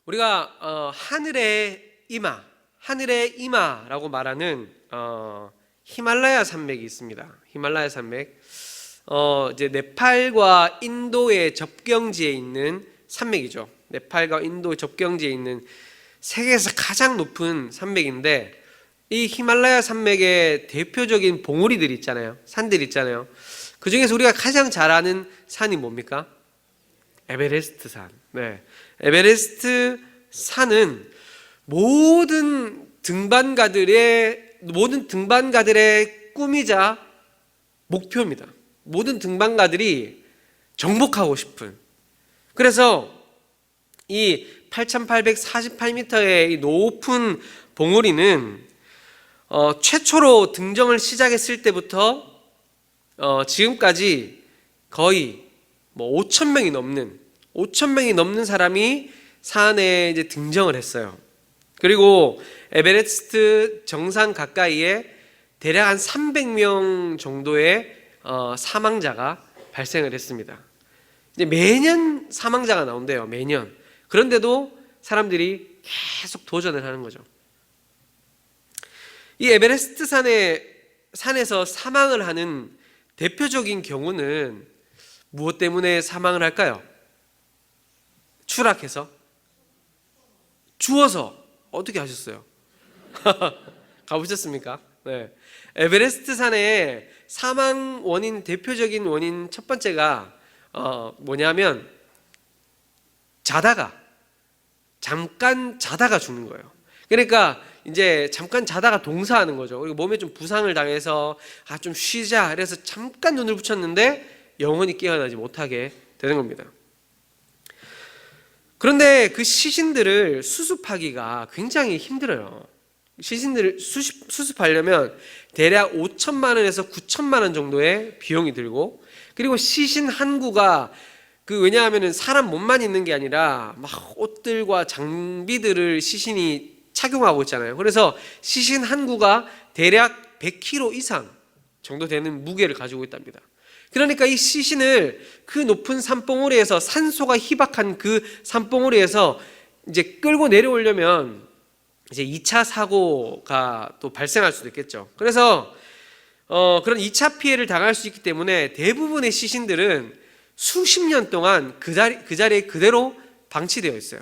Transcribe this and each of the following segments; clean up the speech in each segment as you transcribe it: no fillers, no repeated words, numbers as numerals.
우리가 하늘의 이마라고 말하는 히말라야 산맥이 있습니다. 히말라야 산맥, 이제 네팔과 인도의 접경지에 있는 산맥이죠. 네팔과 인도 접경지에 있는 세계에서 가장 높은 산맥인데, 이 히말라야 산맥의 대표적인 봉우리들 있잖아요. 산들 있잖아요. 그 중에서 우리가 가장 잘 아는 산이 뭡니까? 에베레스트 산. 네. 에베레스트 산은 모든 등반가들의 꿈이자 목표입니다. 모든 등반가들이 정복하고 싶은. 그래서 이 8,848m의 이 높은 봉우리는 최초로 등정을 시작했을 때부터 지금까지 거의 5,000명이 넘는 사람이 산에 이제 등정을 했어요. 그리고 에베레스트 정상 가까이에 대략 한 300명 정도의 사망자가 발생을 했습니다. 이제 매년 사망자가 나온대요. 매년. 그런데도 사람들이 계속 도전을 하는 거죠. 이 에베레스트 산에서 사망을 하는 대표적인 경우는 무엇 때문에 사망을 할까요? 추락해서? 주워서? 어떻게 하셨어요? 가보셨습니까? 네. 에베레스트 산의 사망 원인, 대표적인 원인 첫 번째가 뭐냐면 잠깐 자다가 죽는 거예요. 그러니까 이제 잠깐 자다가 동사하는 거죠. 그리고 몸에 좀 부상을 당해서 좀 쉬자 그래서 잠깐 눈을 붙였는데 영원히 깨어나지 못하게 되는 겁니다. 그런데 그 시신들을 수습하기가 굉장히 힘들어요. 시신들을 수습하려면 대략 5천만 원에서 9천만 원 정도의 비용이 들고, 그리고 시신 한 구가 왜냐하면 사람 몸만 있는 게 아니라 막 옷들과 장비들을 시신이 착용하고 있잖아요. 그래서 시신 한 구가 대략 100kg 이상 정도 되는 무게를 가지고 있답니다. 그러니까 이 시신을 그 높은 산봉우리에서, 산소가 희박한 그 산봉우리에서 이제 끌고 내려오려면 이제 2차 사고가 또 발생할 수도 있겠죠. 그래서 그런 2차 피해를 당할 수 있기 때문에 대부분의 시신들은 수십 년 동안 그 자리에 그대로 방치되어 있어요.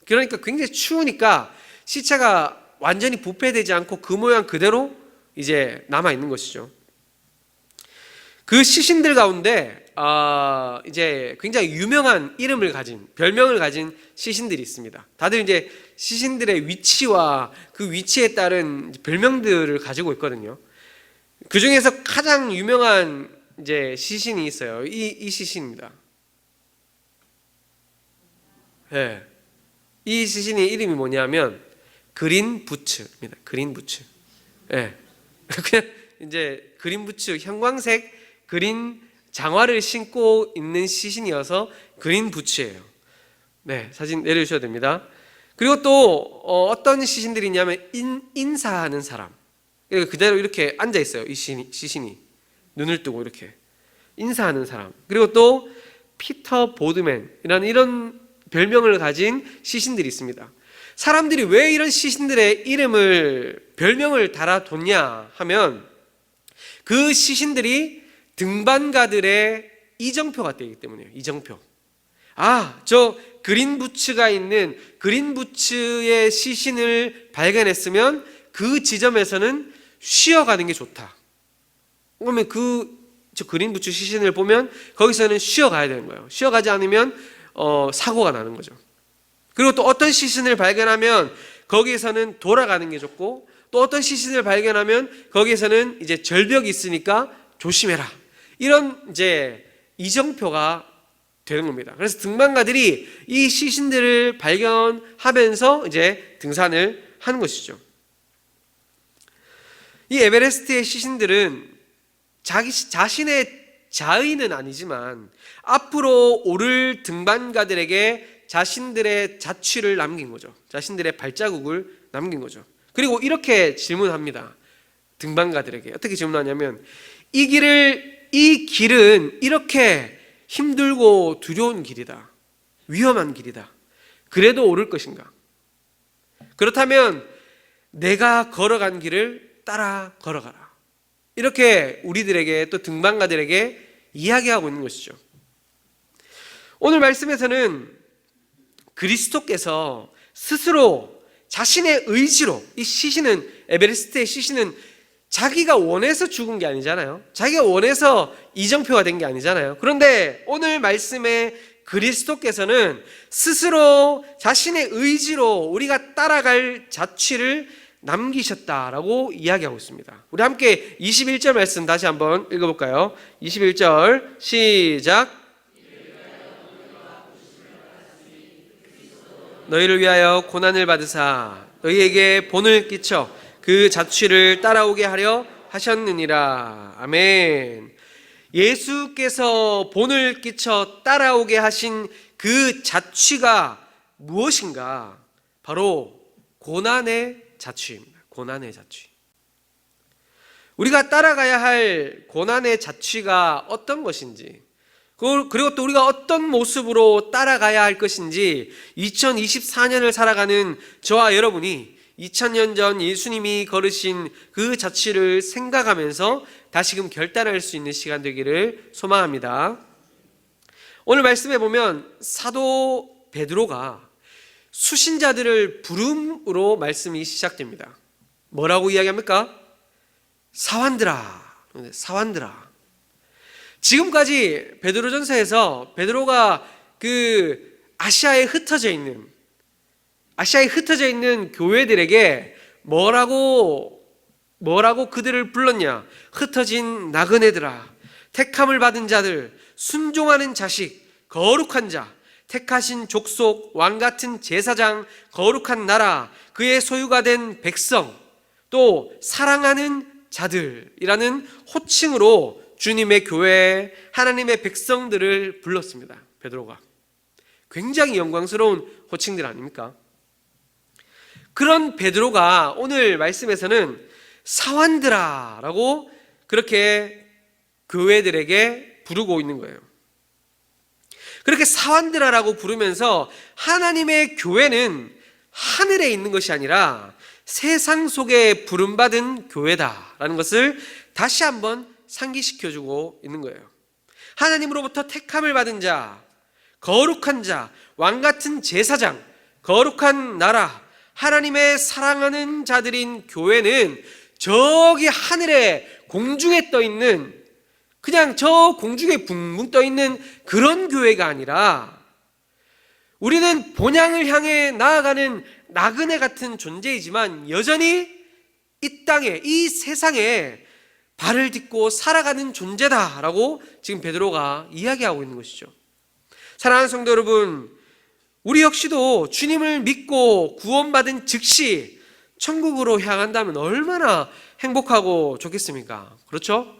그러니까 굉장히 추우니까 시체가 완전히 부패되지 않고 그 모양 그대로 이제 남아 있는 것이죠. 그 시신들 가운데 이제 굉장히 유명한 별명을 가진 시신들이 있습니다. 다들 이제 시신들의 위치와 그 위치에 따른 별명들을 가지고 있거든요. 그 중에서 가장 유명한 이제 시신이 있어요. 이 시신입니다. 네. 이 시신의 이름이 뭐냐면 그린 부츠입니다. 그린 부츠. 네. 그냥 이제 그린 부츠, 형광색 그린 장화를 신고 있는 시신이어서 그린 부츠예요. 네, 사진 내려주셔야 됩니다. 그리고 또 어떤 시신들이 있냐면 인사하는 사람. 그대로 이렇게 앉아 있어요. 이 시신이 눈을 뜨고 이렇게 인사하는 사람. 그리고 또 피터 보드맨이라는 이런 별명을 가진 시신들이 있습니다. 사람들이 왜 이런 시신들의 별명을 달아뒀냐 하면 그 시신들이 등반가들의 이정표가 되기 때문이에요. 이정표. 저 그린부츠가 있는 그린부츠의 시신을 발견했으면 그 지점에서는 쉬어가는 게 좋다. 그러면 저 그린부츠 시신을 보면 거기서는 쉬어가야 되는 거예요. 쉬어가지 않으면 사고가 나는 거죠. 그리고 또 어떤 시신을 발견하면 거기에서는 돌아가는 게 좋고, 또 어떤 시신을 발견하면 거기에서는 이제 절벽이 있으니까 조심해라. 이런 이제 이정표가 되는 겁니다. 그래서 등반가들이 이 시신들을 발견하면서 이제 등산을 하는 것이죠. 이 에베레스트의 시신들은 자신의 자의는 아니지만 앞으로 오를 등반가들에게 자신들의 자취를 남긴 거죠. 자신들의 발자국을 남긴 거죠. 그리고 이렇게 질문합니다. 등반가들에게 어떻게 질문하냐면 이 길은 이렇게 힘들고 두려운 길이다. 위험한 길이다. 그래도 옳을 것인가? 그렇다면 내가 걸어간 길을 따라 걸어가라. 이렇게 우리들에게 또 등반가들에게 이야기하고 있는 것이죠. 오늘 말씀에서는 그리스도께서 스스로 자신의 의지로, 이 시신은, 에베레스트의 시신은 자기가 원해서 죽은 게 아니잖아요. 자기가 원해서 이정표가 된 게 아니잖아요. 그런데 오늘 말씀에 그리스도께서는 스스로 자신의 의지로 우리가 따라갈 자취를 남기셨다라고 이야기하고 있습니다. 우리 함께 21절 말씀 다시 한번 읽어볼까요? 21절 시작. 너희를 위하여 고난을 받으사 너희에게 본을 끼쳐 그 자취를 따라오게 하려 하셨느니라. 아멘. 예수께서 본을 끼쳐 따라오게 하신 그 자취가 무엇인가? 바로 고난의 자취입니다. 고난의 자취. 우리가 따라가야 할 고난의 자취가 어떤 것인지, 그리고 또 우리가 어떤 모습으로 따라가야 할 것인지 2024년을 살아가는 저와 여러분이 2000년 전 예수님이 걸으신 그 자취를 생각하면서 다시금 결단할 수 있는 시간 되기를 소망합니다. 오늘 말씀에 보면 사도 베드로가 수신자들을 부름으로 말씀이 시작됩니다. 뭐라고 이야기합니까? 사환들아, 사환들아. 지금까지 베드로전서에서 베드로가 그 아시아에 흩어져 있는 교회들에게 뭐라고 그들을 불렀냐? 흩어진 나그네들아, 택함을 받은 자들, 순종하는 자식, 거룩한 자, 택하신 족속, 왕같은 제사장, 거룩한 나라, 그의 소유가 된 백성, 또 사랑하는 자들이라는 호칭으로 주님의 교회, 하나님의 백성들을 불렀습니다. 베드로가. 굉장히 영광스러운 호칭들 아닙니까? 그런 베드로가 오늘 말씀에서는 사환들아라고 그렇게 교회들에게 부르고 있는 거예요. 그렇게 사환들아라고 부르면서 하나님의 교회는 하늘에 있는 것이 아니라 세상 속에 부름받은 교회다라는 것을 다시 한번 상기시켜주고 있는 거예요. 하나님으로부터 택함을 받은 자, 거룩한 자, 왕같은 제사장, 거룩한 나라, 하나님의 사랑하는 자들인 교회는 저기 하늘에 공중에 떠있는, 그냥 저 공중에 붕붕 떠있는 그런 교회가 아니라 우리는 본향을 향해 나아가는 나그네 같은 존재이지만 여전히 이 땅에, 이 세상에 발을 딛고 살아가는 존재다라고 지금 베드로가 이야기하고 있는 것이죠. 사랑하는 성도 여러분, 우리 역시도 주님을 믿고 구원받은 즉시 천국으로 향한다면 얼마나 행복하고 좋겠습니까? 그렇죠?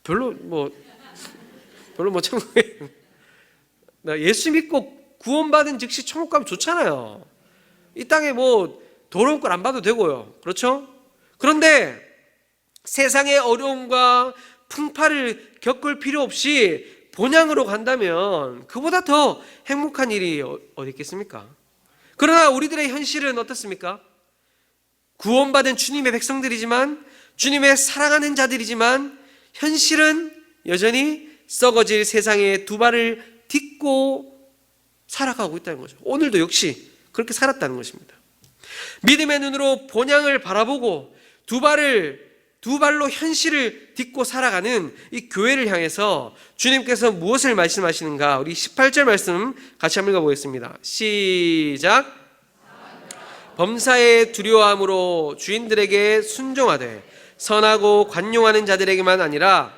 별로 천국에 예수 믿고 구원받은 즉시 천국 가면 좋잖아요. 이 땅에 더러운 걸 안 봐도 되고요. 그렇죠? 그런데 세상의 어려움과 풍파를 겪을 필요 없이 본향으로 간다면 그보다 더 행복한 일이 어디 있겠습니까? 그러나 우리들의 현실은 어떻습니까? 구원받은 주님의 백성들이지만, 주님의 사랑하는 자들이지만 현실은 여전히 썩어질 세상에 두 발을 딛고 살아가고 있다는 거죠. 오늘도 역시 그렇게 살았다는 것입니다. 믿음의 눈으로 본향을 바라보고 두 발로 현실을 딛고 살아가는 이 교회를 향해서 주님께서 무엇을 말씀하시는가? 우리 18절 말씀 같이 한번 읽어보겠습니다. 시작. 범사에 두려워함으로 주인들에게 순종하되 선하고 관용하는 자들에게만 아니라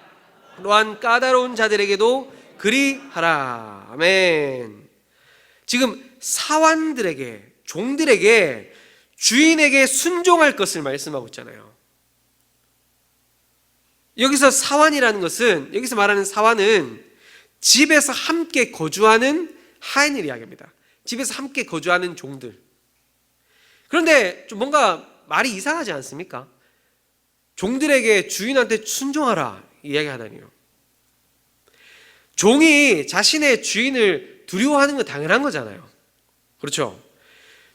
또한 까다로운 자들에게도 그리하라. 아멘. 지금 사환들에게, 종들에게, 주인에게 순종할 것을 말씀하고 있잖아요. 여기서 사환이라는 것은, 여기서 말하는 사환은 집에서 함께 거주하는 하인을 이야기합니다. 집에서 함께 거주하는 종들. 그런데 좀 뭔가 말이 이상하지 않습니까? 종들에게 주인한테 순종하라 이야기하다니요. 종이 자신의 주인을 두려워하는 건 당연한 거잖아요. 그렇죠?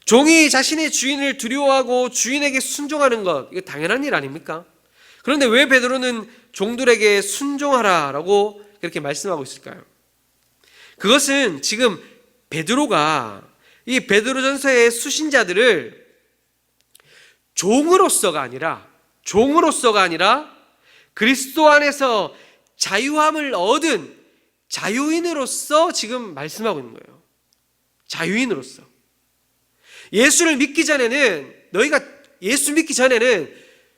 종이 자신의 주인을 두려워하고 주인에게 순종하는 것, 이거 당연한 일 아닙니까? 그런데 왜 베드로는 종들에게 순종하라라고 그렇게 말씀하고 있을까요? 그것은 지금 베드로가 이 베드로전서의 수신자들을 종으로서가 아니라 그리스도 안에서 자유함을 얻은 자유인으로서 지금 말씀하고 있는 거예요. 자유인으로서. 너희가 예수 믿기 전에는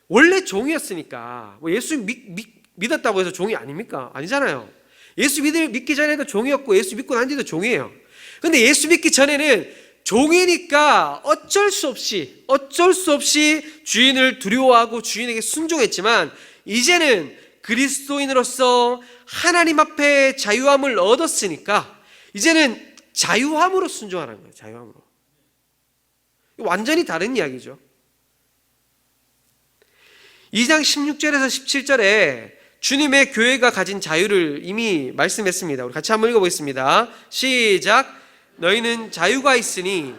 원래 종이었으니까, 뭐 예수 믿었다고 해서 종이 아닙니까? 아니잖아요. 예수 믿기 전에도 종이었고 예수 믿고 난 뒤도 종이에요. 근데 예수 믿기 전에는 종이니까 어쩔 수 없이 주인을 두려워하고 주인에게 순종했지만, 이제는 그리스도인으로서 하나님 앞에 자유함을 얻었으니까 이제는 자유함으로 순종하는 거예요. 자유함으로. 완전히 다른 이야기죠. 2장 16절에서 17절에 주님의 교회가 가진 자유를 이미 말씀했습니다. 우리 같이 한번 읽어보겠습니다. 시작. 너희는 자유가 있으니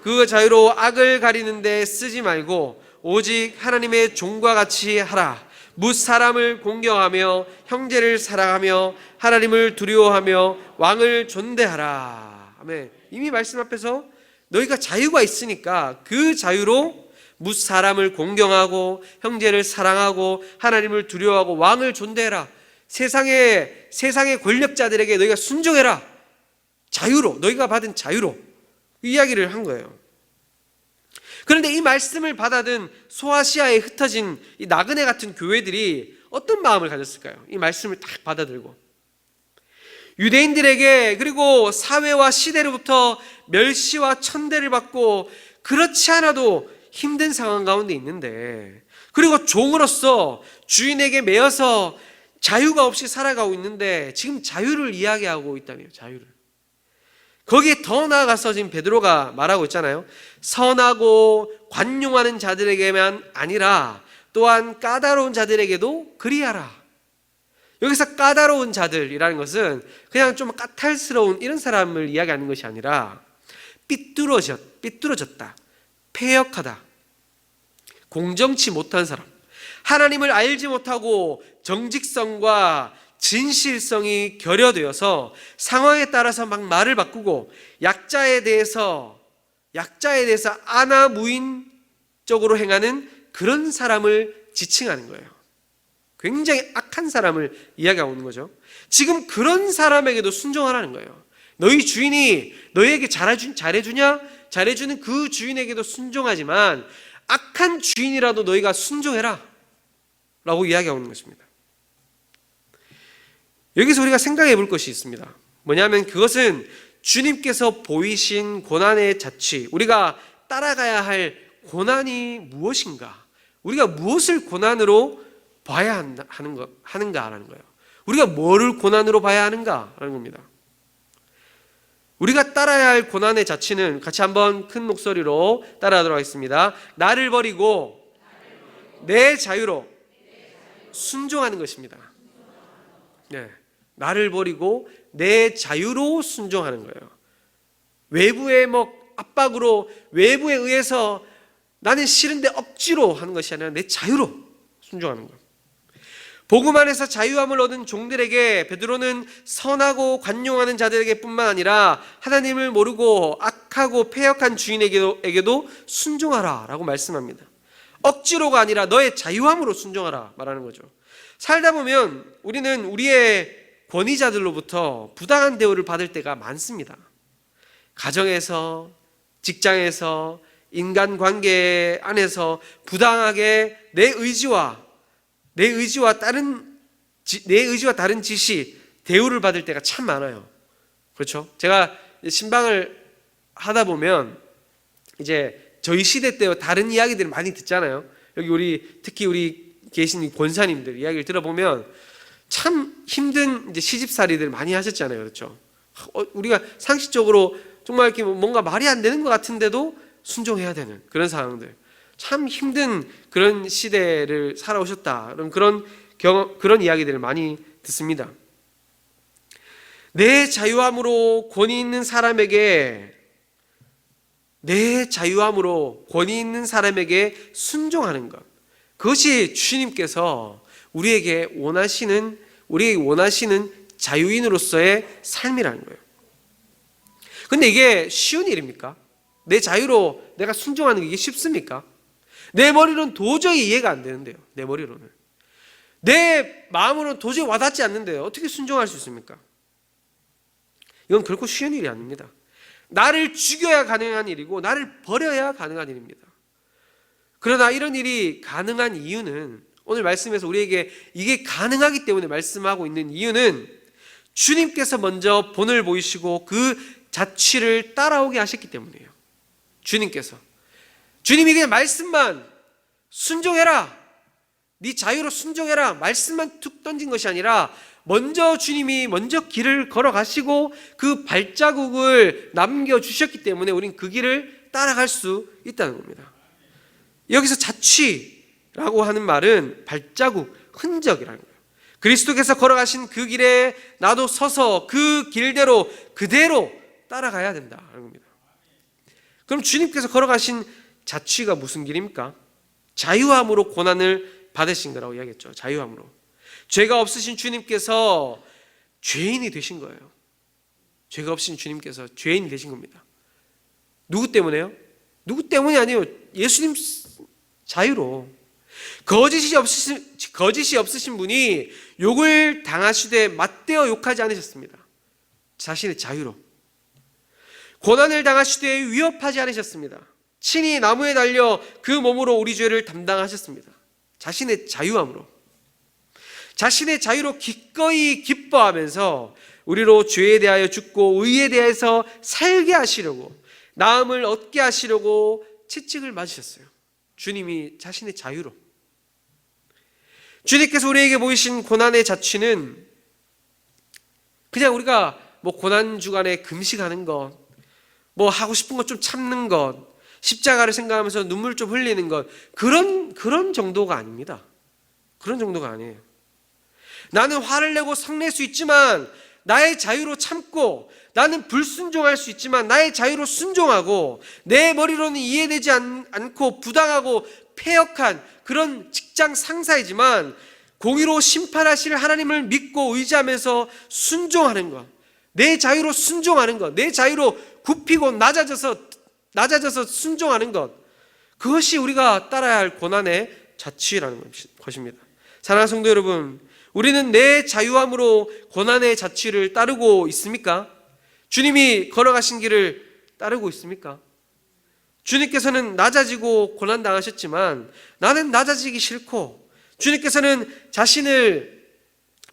그 자유로 악을 가리는 데 쓰지 말고 오직 하나님의 종과 같이 하라. 뭇 사람을 공경하며 형제를 사랑하며 하나님을 두려워하며 왕을 존대하라. 아멘. 이미 말씀 앞에서 너희가 자유가 있으니까 그 자유로 뭇 사람을 공경하고 형제를 사랑하고 하나님을 두려워하고 왕을 존대해라. 세상의 권력자들에게 너희가 순종해라. 자유로, 너희가 받은 자유로 이야기를 한 거예요. 그런데 이 말씀을 받아든 소아시아에 흩어진 이 나그네 같은 교회들이 어떤 마음을 가졌을까요? 이 말씀을 딱 받아들고 유대인들에게, 그리고 사회와 시대로부터 멸시와 천대를 받고 그렇지 않아도 힘든 상황 가운데 있는데, 그리고 종으로서 주인에게 매여서 자유가 없이 살아가고 있는데 지금 자유를 이야기하고 있다며. 자유를. 거기에 더 나아가서 지금 베드로가 말하고 있잖아요. 선하고 관용하는 자들에게만 아니라 또한 까다로운 자들에게도 그리하라. 여기서 까다로운 자들이라는 것은 그냥 좀 까탈스러운 이런 사람을 이야기하는 것이 아니라 삐뚤어졌다, 패역하다, 공정치 못한 사람, 하나님을 알지 못하고 정직성과 진실성이 결여되어서 상황에 따라서 막 말을 바꾸고 약자에 대해서 아나무인적으로 행하는 그런 사람을 지칭하는 거예요. 굉장히 악한 사람을 이야기하고 있는 거죠. 지금 그런 사람에게도 순종하라는 거예요. 너희 주인이 너희에게 잘해주냐? 잘해주는 그 주인에게도 순종하지만 악한 주인이라도 너희가 순종해라 라고 이야기하고 있는 것입니다. 여기서 우리가 생각해 볼 것이 있습니다. 뭐냐면 그것은 주님께서 보이신 고난의 자취, 우리가 따라가야 할 고난이 무엇인가, 우리가 무엇을 고난으로 봐야 하는가라는 거예요. 우리가 뭐를 고난으로 봐야 하는가라는 겁니다. 우리가 따라야 할 고난의 자취는 같이 한번 큰 목소리로 따라하도록 하겠습니다. 나를 버리고 내 자유로 순종하는 것입니다. 네, 나를 버리고 내 자유로 순종하는 거예요. 외부의 압박으로, 외부에 의해서 나는 싫은데 억지로 하는 것이 아니라 내 자유로 순종하는 거예요. 복음 안에서 자유함을 얻은 종들에게 베드로는 선하고 관용하는 자들에게 뿐만 아니라 하나님을 모르고 악하고 패역한 주인에게도 순종하라 라고 말씀합니다. 억지로가 아니라 너의 자유함으로 순종하라 말하는 거죠. 살다 보면 우리는 우리의 권위자들로부터 부당한 대우를 받을 때가 많습니다. 가정에서, 직장에서, 인간관계 안에서 부당하게 내 의지와 다른 지시, 대우를 받을 때가 참 많아요. 그렇죠? 제가 신방을 하다 보면 이제 저희 시대 때 다른 이야기들을 많이 듣잖아요. 여기 특히 우리 계신 권사님들 이야기를 들어보면 참 힘든 이제 시집살이들 많이 하셨잖아요. 그렇죠? 우리가 상식적으로 정말 이렇게 뭔가 말이 안 되는 것 같은데도 순종해야 되는 그런 상황들. 참 힘든 그런 시대를 살아오셨다. 그런 이야기들을 많이 듣습니다. 내 자유함으로 권위 있는 사람에게 내 자유함으로 권위 있는 사람에게 순종하는 것, 그것이 주님께서 우리에게 원하시는 자유인으로서의 삶이라는 거예요. 근데 이게 쉬운 일입니까? 내 자유로 내가 순종하는 게 이게 쉽습니까? 내 머리로는 도저히 이해가 안 되는데요. 내 머리로는. 내 마음으로는 도저히 와닿지 않는데요. 어떻게 순종할 수 있습니까? 이건 결코 쉬운 일이 아닙니다. 나를 죽여야 가능한 일이고 나를 버려야 가능한 일입니다. 그러나 이런 일이 가능한 이유는, 오늘 말씀에서 우리에게 이게 가능하기 때문에 말씀하고 있는 이유는 주님께서 먼저 본을 보이시고 그 자취를 따라오게 하셨기 때문이에요. 주님이 그냥 말씀만 순종해라, 네 자유로 순종해라, 말씀만 툭 던진 것이 아니라 주님이 먼저 길을 걸어가시고 그 발자국을 남겨주셨기 때문에 우린 그 길을 따라갈 수 있다는 겁니다. 여기서 자취라고 하는 말은 발자국, 흔적이라는 거예요. 그리스도께서 걸어가신 그 길에 나도 서서 그 길대로 그대로 따라가야 된다는 겁니다. 그럼 주님께서 걸어가신 자취가 무슨 길입니까? 자유함으로 고난을 받으신 거라고 이야기했죠. 자유함으로. 죄가 없으신 주님께서 죄인이 되신 거예요. 죄가 없으신 주님께서 죄인이 되신 겁니다. 누구 때문에요? 누구 때문이 아니에요. 예수님 자유로. 거짓이 없으신 분이 욕을 당하시되 맞대어 욕하지 않으셨습니다. 자신의 자유로. 고난을 당하시되 위협하지 않으셨습니다. 친히 나무에 달려 그 몸으로 우리 죄를 담당하셨습니다. 자신의 자유함으로. 자신의 자유로 기꺼이 기뻐하면서 우리로 죄에 대하여 죽고 의에 대해서 살게 하시려고, 나음을 얻게 하시려고 채찍을 맞으셨어요. 주님이 자신의 자유로. 주님께서 우리에게 보이신 고난의 자취는 그냥 우리가 고난 주간에 금식하는 것, 하고 싶은 것 좀 참는 것, 십자가를 생각하면서 눈물 좀 흘리는 것, 그런 정도가 아닙니다. 그런 정도가 아니에요. 나는 화를 내고 성낼 수 있지만 나의 자유로 참고, 나는 불순종할 수 있지만 나의 자유로 순종하고, 내 머리로는 이해되지 않고 부당하고 패역한 그런 직장 상사이지만 공의로 심판하실 하나님을 믿고 의지하면서 순종하는 것, 내 자유로 순종하는 것, 내 자유로 굽히고 낮아져서 순종하는 것, 그것이 우리가 따라야 할 고난의 자취라는 것입니다. 사랑하는 성도 여러분, 우리는 내 자유함으로 고난의 자취를 따르고 있습니까? 주님이 걸어가신 길을 따르고 있습니까? 주님께서는 낮아지고 고난당하셨지만 나는 낮아지기 싫고, 주님께서는 자신을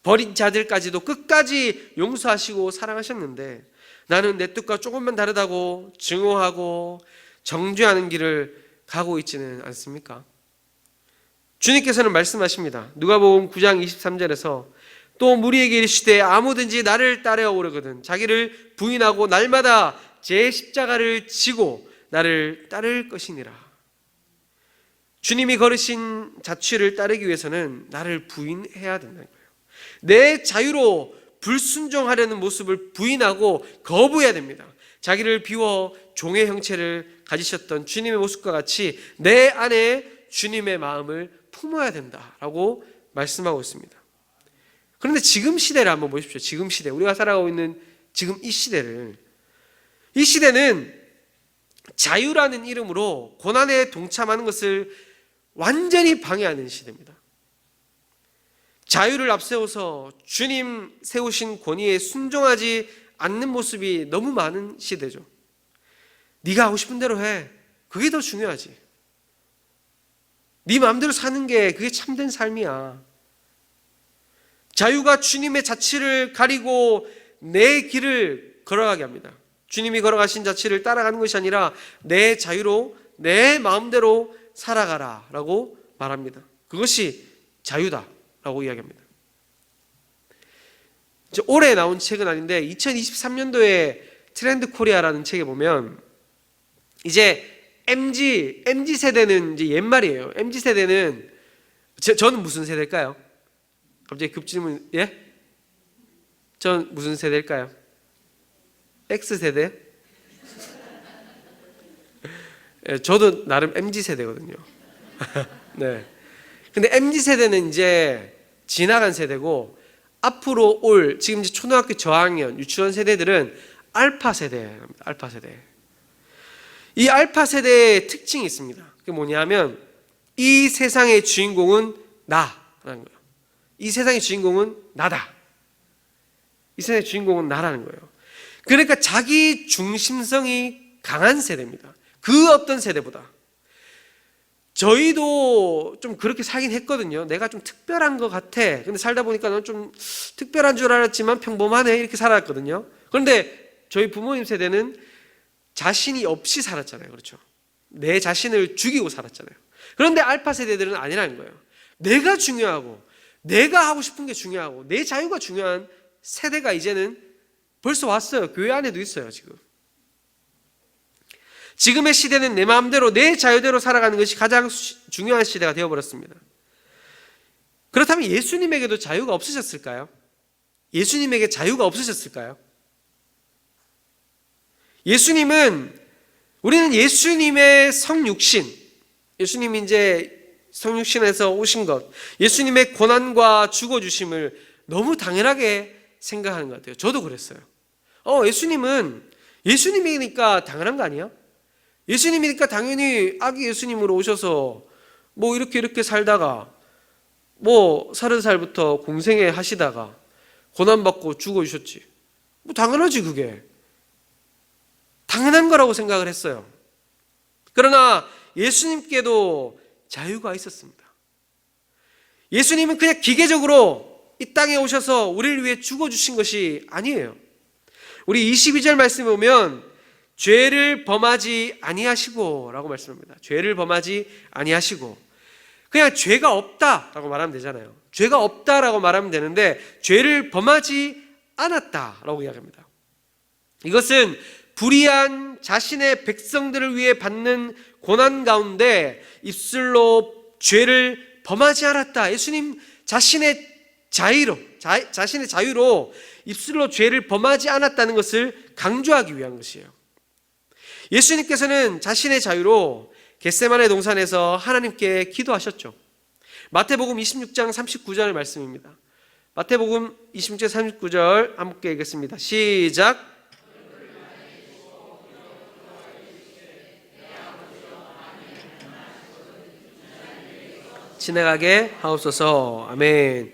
버린 자들까지도 끝까지 용서하시고 사랑하셨는데 나는 내 뜻과 조금만 다르다고 증오하고 정죄하는 길을 가고 있지는 않습니까? 주님께서는 말씀하십니다. 누가복음 9장 23절에서 또 무리에게 이르시되 아무든지 나를 따르어 오르거든 자기를 부인하고 날마다 제 십자가를 지고 나를 따를 것이니라. 주님이 걸으신 자취를 따르기 위해서는 나를 부인해야 된다는 거예요. 내 자유로 불순종하려는 모습을 부인하고 거부해야 됩니다. 자기를 비워 종의 형체를 가지셨던 주님의 모습과 같이 내 안에 주님의 마음을 품어야 된다라고 말씀하고 있습니다. 그런데 지금 시대를 한번 보십시오. 지금 시대, 우리가 살아가고 있는 지금 이 시대는 자유라는 이름으로 고난에 동참하는 것을 완전히 방해하는 시대입니다. 자유를 앞세워서 주님 세우신 권위에 순종하지 않는 모습이 너무 많은 시대죠. 네가 하고 싶은 대로 해. 그게 더 중요하지. 네 마음대로 사는 게 그게 참된 삶이야. 자유가 주님의 자취를 가리고 내 길을 걸어가게 합니다. 주님이 걸어가신 자취를 따라가는 것이 아니라 내 자유로 내 마음대로 살아가라 라고 말합니다. 그것이 자유다라고 이야기합니다. 올해 나온 책은 아닌데 2023년도에 트렌드 코리아라는 책에 보면 이제 MZ 세대는 이제 옛말이에요. MZ 세대는 저는 무슨 세대일까요? 갑자기 급질문. 예? 전 무슨 세대일까요? X 세대? 저도 나름 MZ 세대거든요. 네. 근데 MZ 세대는 이제 지나간 세대고, 앞으로 올 지금 이제 초등학교 저학년, 유치원 세대들은 알파 세대입니다. 알파 세대. 이 알파 세대의 특징이 있습니다. 그게 뭐냐면 이 세상의 주인공은 나라는 거예요. 이 세상의 주인공은 나다. 이 세상의 주인공은 나라는 거예요. 그러니까 자기 중심성이 강한 세대입니다. 그 어떤 세대보다. 저희도 좀 그렇게 살긴 했거든요. 내가 좀 특별한 것 같아. 근데 살다 보니까 난 좀 특별한 줄 알았지만 평범하네. 이렇게 살았거든요. 그런데 저희 부모님 세대는 자신이 없이 살았잖아요. 그렇죠? 내 자신을 죽이고 살았잖아요. 그런데 알파 세대들은 아니라는 거예요. 내가 중요하고, 내가 하고 싶은 게 중요하고, 내 자유가 중요한 세대가 이제는 벌써 왔어요. 교회 안에도 있어요, 지금. 지금의 시대는 내 마음대로, 내 자유대로 살아가는 것이 가장 중요한 시대가 되어버렸습니다. 그렇다면 예수님에게도 자유가 없으셨을까요? 예수님에게 자유가 없으셨을까요? 우리는 예수님의 성육신, 예수님이 이제 성육신에서 오신 것, 예수님의 고난과 죽어주심을 너무 당연하게 생각하는 것 같아요. 저도 그랬어요. 예수님이니까 당연한 거 아니야? 예수님이니까 당연히 아기 예수님으로 오셔서 뭐 이렇게 살다가 뭐 30살부터 공생애 하시다가 고난받고 죽어주셨지. 뭐 당연하지, 그게. 당연한 거라고 생각을 했어요. 그러나 예수님께도 자유가 있었습니다. 예수님은 그냥 기계적으로 이 땅에 오셔서 우리를 위해 죽어주신 것이 아니에요. 우리 22절 말씀에 보면 죄를 범하지 아니하시고 라고 말씀합니다. 죄를 범하지 아니하시고. 그냥 죄가 없다라고 말하면 되잖아요. 죄가 없다라고 말하면 되는데 죄를 범하지 않았다라고 이야기합니다. 이것은 불의한 자신의 백성들을 위해 받는 고난 가운데 입술로 죄를 범하지 않았다. 예수님 자신의 자유로 입술로 죄를 범하지 않았다는 것을 강조하기 위한 것이에요. 예수님께서는 자신의 자유로 겟세마네 동산에서 하나님께 기도하셨죠. 마태복음 26장 39절 말씀입니다. 마태복음 26장 39절 함께 읽겠습니다. 시작. 지나가게 하옵소서. 아멘.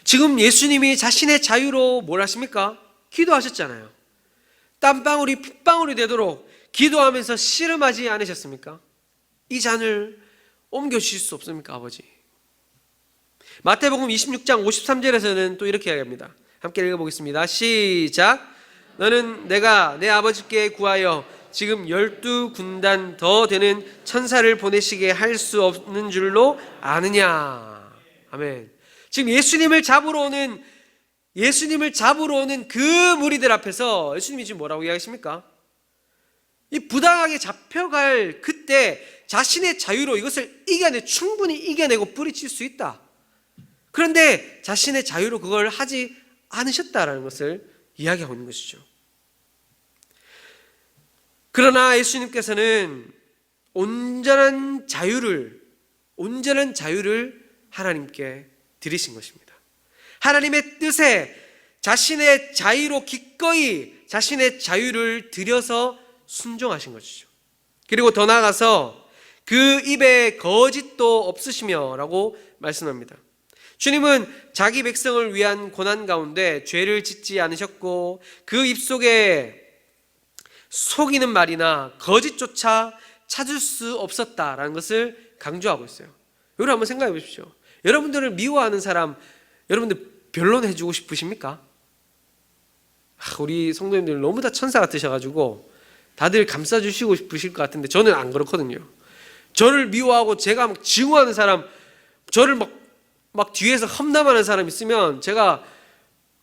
지금 예수님이 자신의 자유로 뭘 하십니까? 기도하셨잖아요. 땀방울이 핏방울이 되도록 기도하면서 씨름하지 않으셨습니까? 이 잔을 옮겨주실 수 없습니까, 아버지? 마태복음 26장 53절에서는 또 이렇게 이야기합니다. 함께 읽어보겠습니다. 시작. 너는 내가 내 아버지께 구하여 지금 12군단 더 되는 천사를 보내시게 할 수 없는 줄로 아느냐. 아멘. 지금 예수님을 잡으러 오는 그 무리들 앞에서 예수님이 지금 뭐라고 이야기하십니까? 이 부당하게 잡혀갈 그때 자신의 자유로 이것을 충분히 이겨내고 뿌리칠 수 있다. 그런데 자신의 자유로 그걸 하지 않으셨다라는 것을 이야기하고 있는 것이죠. 그러나 예수님께서는 온전한 자유를 하나님께 드리신 것입니다. 하나님의 뜻에 자신의 자유로 기꺼이 자신의 자유를 드려서 순종하신 것이죠. 그리고 더 나아가서 그 입에 거짓도 없으시며 라고 말씀합니다. 주님은 자기 백성을 위한 고난 가운데 죄를 짓지 않으셨고 그 입속에 속이는 말이나 거짓조차 찾을 수 없었다라는 것을 강조하고 있어요. 여러분 한번 생각해 보십시오. 여러분들을 미워하는 사람 여러분들 변론해주고 싶으십니까? 우리 성도님들 너무 다 천사 같으셔가지고 다들 감싸주시고 싶으실 것 같은데 저는 안 그렇거든요. 저를 미워하고 제가 막 증오하는 사람, 저를 막 뒤에서 험담하는 사람 있으면 제가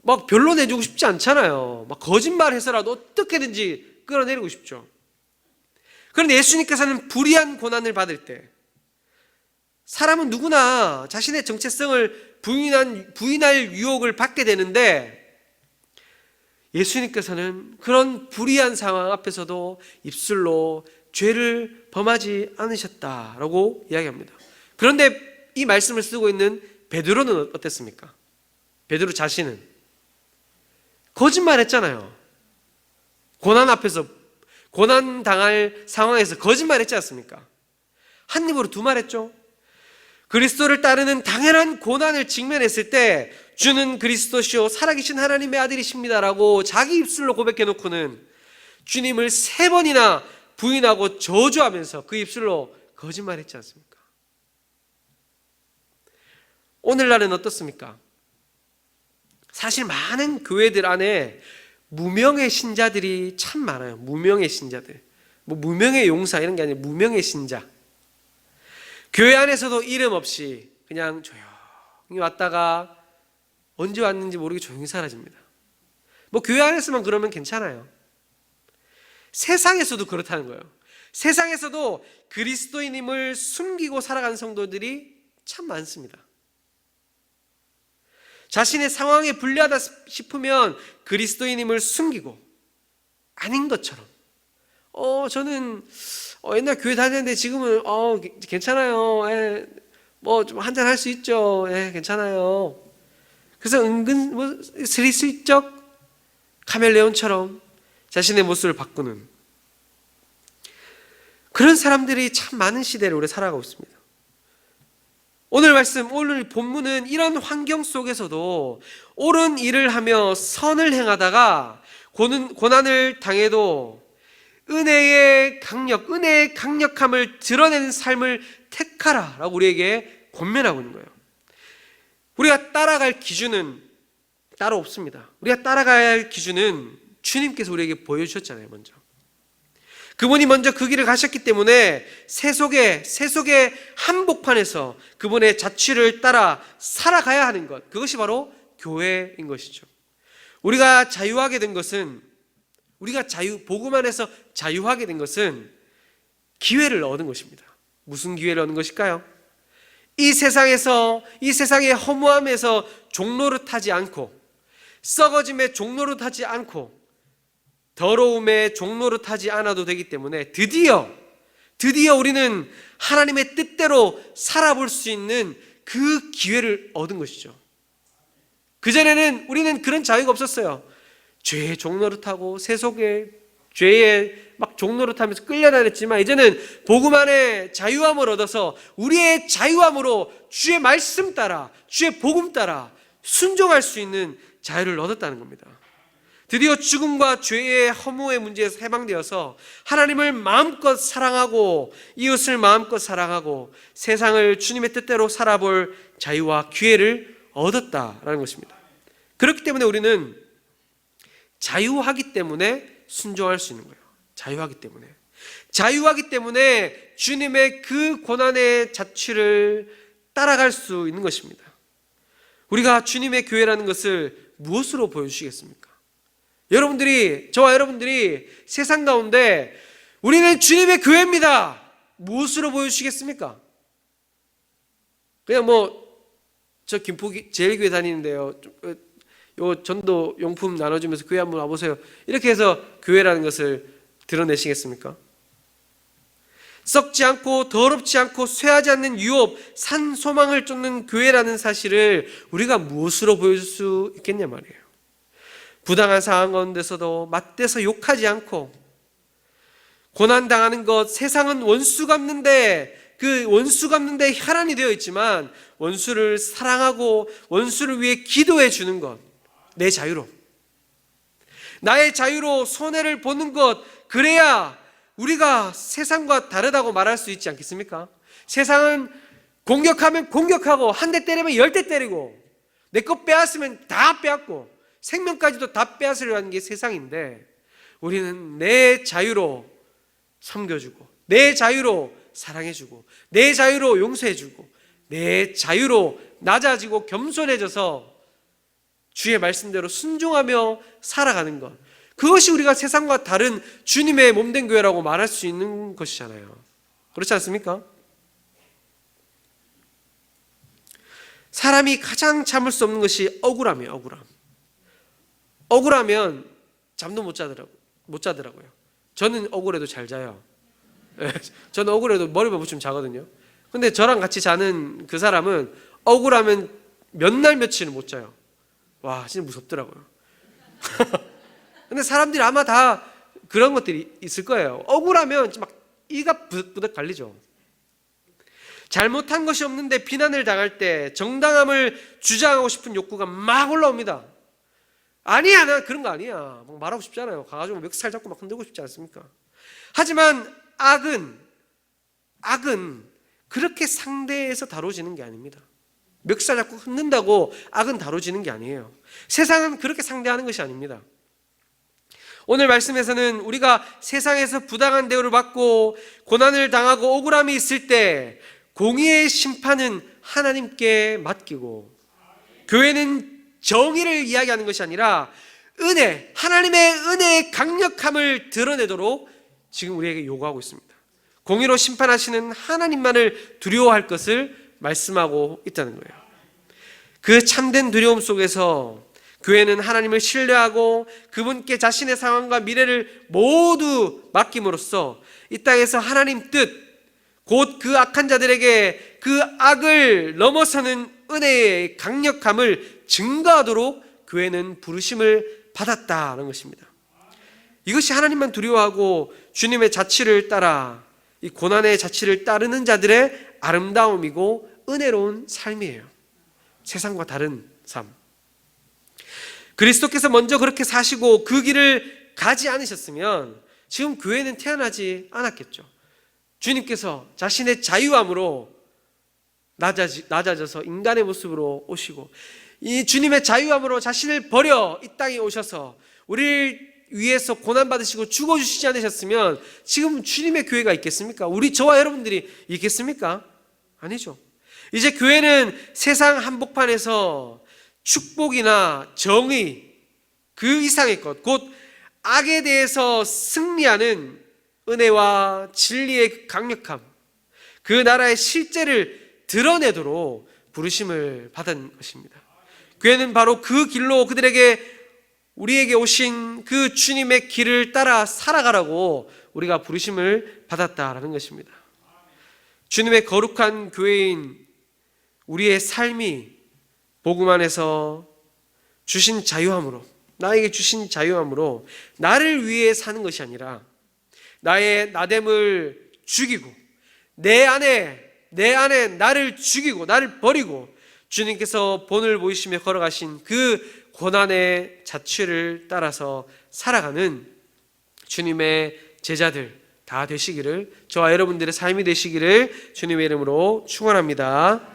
막 변론해주고 싶지 않잖아요. 막 거짓말해서라도 어떻게든지 끌어내리고 싶죠. 그런데 예수님께서는 불의한 고난을 받을 때 사람은 누구나 자신의 정체성을 부인할 유혹을 받게 되는데 예수님께서는 그런 불의한 상황 앞에서도 입술로 죄를 범하지 않으셨다라고 이야기합니다. 그런데 이 말씀을 쓰고 있는 베드로는 어땠습니까? 베드로 자신은 거짓말했잖아요. 고난 앞에서, 고난 당할 상황에서 거짓말했지 않습니까? 한 입으로 두 말 했죠. 그리스도를 따르는 당연한 고난을 직면했을 때 주는 그리스도시요 살아계신 하나님의 아들이십니다라고 자기 입술로 고백해 놓고는 주님을 3번이나 부인하고 저주하면서 그 입술로 거짓말했지 않습니까? 오늘날은 어떻습니까? 사실 많은 교회들 안에 무명의 신자들이 참 많아요. 무명의 신자들. 뭐 무명의 용사 이런 게 아니라 무명의 신자. 교회 안에서도 이름 없이 그냥 조용히 왔다가 언제 왔는지 모르게 조용히 사라집니다. 뭐 교회 안에서만 그러면 괜찮아요. 세상에서도 그렇다는 거예요. 세상에서도 그리스도인임을 숨기고 살아가는 성도들이 참 많습니다. 자신의 상황에 불리하다 싶으면 그리스도인임을 숨기고 아닌 것처럼 저는 옛날 교회 다녔는데 지금은 괜찮아요. 뭐 좀 한잔 할 수 있죠. 괜찮아요. 그래서 은근 스리슬쩍 카멜레온처럼 자신의 모습을 바꾸는 그런 사람들이 참 많은 시대를 우리 살아가고 있습니다. 오늘 본문은 이런 환경 속에서도 옳은 일을 하며 선을 행하다가 고난을 당해도 은혜의 강력함을 드러내는 삶을 택하라라고 우리에게 권면하고 있는 거예요. 우리가 따라갈 기준은 따로 없습니다. 우리가 따라가야 할 기준은 주님께서 우리에게 보여주셨잖아요. 먼저 그분이 먼저 그 길을 가셨기 때문에 세속의 한복판에서 그분의 자취를 따라 살아가야 하는 것, 그것이 바로 교회인 것이죠. 우리가 자유하게 된 것은, 복음 안에서 자유하게 된 것은 기회를 얻은 것입니다. 무슨 기회를 얻은 것일까요? 이 세상의 허무함에서 종노릇하지 않고, 썩어짐의 종노릇하지 않고, 더러움의 종노릇하지 않아도 되기 때문에 드디어 우리는 하나님의 뜻대로 살아볼 수 있는 그 기회를 얻은 것이죠. 그전에는 우리는 그런 자유가 없었어요. 죄의 종노릇하고 세속의 죄에 막 종노릇하면서 끌려다녔지만 이제는 복음 안에 자유함을 얻어서 우리의 자유함으로 주의 말씀 따라, 주의 복음 따라 순종할 수 있는 자유를 얻었다는 겁니다. 드디어 죽음과 죄의 허무의 문제에서 해방되어서 하나님을 마음껏 사랑하고 이웃을 마음껏 사랑하고 세상을 주님의 뜻대로 살아볼 자유와 기회를 얻었다라는 것입니다. 그렇기 때문에 우리는 자유하기 때문에 순종할 수 있는 거예요. 자유하기 때문에 주님의 그 고난의 자취를 따라갈 수 있는 것입니다. 우리가 주님의 교회라는 것을 무엇으로 보여주시겠습니까? 저와 여러분들이 세상 가운데 우리는 주님의 교회입니다. 무엇으로 보여주시겠습니까? 그냥 저 김포 제일교회 다니는데요. 요 전도 용품 나눠주면서 교회 한번 와보세요. 이렇게 해서 교회라는 것을 드러내시겠습니까? 썩지 않고 더럽지 않고 쇠하지 않는 유업, 산 소망을 쫓는 교회라는 사실을 우리가 무엇으로 보여줄 수 있겠냐 말이에요. 부당한 상황 가운데서도 맞대서 욕하지 않고 고난당하는 것, 세상은 원수 갚는데 그 원수 갚는데 혈안이 되어 있지만 원수를 사랑하고 원수를 위해 기도해 주는 것, 내 자유로, 나의 자유로 손해를 보는 것, 그래야 우리가 세상과 다르다고 말할 수 있지 않겠습니까? 세상은 공격하면 공격하고 한 대 때리면 10대 때리고 내 것 빼앗으면 다 빼앗고 생명까지도 다 빼앗으려 하는 게 세상인데 우리는 내 자유로 섬겨주고 내 자유로 사랑해주고 내 자유로 용서해주고 내 자유로 낮아지고 겸손해져서 주의 말씀대로 순종하며 살아가는 것, 그것이 우리가 세상과 다른 주님의 몸된 교회라고 말할 수 있는 것이잖아요. 그렇지 않습니까? 사람이 가장 참을 수 없는 것이 억울함이에요. 억울하면 잠도 못 자더라고요. 저는 억울해도 잘 자요. 예, 저는 억울해도 머리만 붙이면 자거든요. 근데 저랑 같이 자는 그 사람은 억울하면 몇 날 며칠은 못 자요. 와, 진짜 무섭더라고요. 근데 사람들이 아마 다 그런 것들이 있을 거예요. 억울하면 막 이가 부득부득 갈리죠. 잘못한 것이 없는데 비난을 당할 때 정당함을 주장하고 싶은 욕구가 막 올라옵니다. 아니야, 나 그런 거 아니야. 막 말하고 싶잖아요. 가가지고 멱살 잡고 막 흔들고 싶지 않습니까? 하지만 악은 그렇게 상대해서 다뤄지는 게 아닙니다. 멱살 잡고 흔든다고 악은 다뤄지는 게 아니에요. 세상은 그렇게 상대하는 것이 아닙니다. 오늘 말씀에서는 우리가 세상에서 부당한 대우를 받고 고난을 당하고 억울함이 있을 때 공의의 심판은 하나님께 맡기고, 교회는 정의를 이야기하는 것이 아니라 은혜, 하나님의 은혜의 강력함을 드러내도록 지금 우리에게 요구하고 있습니다. 공의로 심판하시는 하나님만을 두려워할 것을 말씀하고 있다는 거예요. 그 참된 두려움 속에서 교회는 하나님을 신뢰하고 그분께 자신의 상황과 미래를 모두 맡김으로써 이 땅에서 하나님 뜻, 곧 그 악한 자들에게 그 악을 넘어서는 은혜의 강력함을 증거하도록 교회는 부르심을 받았다는 것입니다. 이것이 하나님만 두려워하고 주님의 자취를 따라 이 고난의 자취를 따르는 자들의 아름다움이고 은혜로운 삶이에요. 세상과 다른 삶. 그리스도께서 먼저 그렇게 사시고 그 길을 가지 않으셨으면 지금 교회는 태어나지 않았겠죠. 주님께서 자신의 자유함으로 낮아져서 인간의 모습으로 오시고, 이 주님의 자유함으로 자신을 버려 이 땅에 오셔서 우리를 위해서 고난받으시고 죽어주시지 않으셨으면 지금 주님의 교회가 있겠습니까? 저와 여러분들이 있겠습니까? 아니죠. 이제 교회는 세상 한복판에서 축복이나 정의, 그 이상의 것, 곧 악에 대해서 승리하는 은혜와 진리의 강력함, 그 나라의 실제를 드러내도록 부르심을 받은 것입니다. 교회는 바로 그 길로 우리에게 오신 그 주님의 길을 따라 살아가라고 우리가 부르심을 받았다라는 것입니다. 주님의 거룩한 교회인 우리의 삶이 복음 안에서 주신 자유함으로, 나에게 주신 자유함으로 나를 위해 사는 것이 아니라 나의 나됨을 죽이고 내 안에 나를 죽이고 나를 버리고 주님께서 본을 보이시며 걸어가신 그 고난의 자취를 따라서 살아가는 주님의 제자들 다 되시기를, 저와 여러분들의 삶이 되시기를 주님의 이름으로 축원합니다.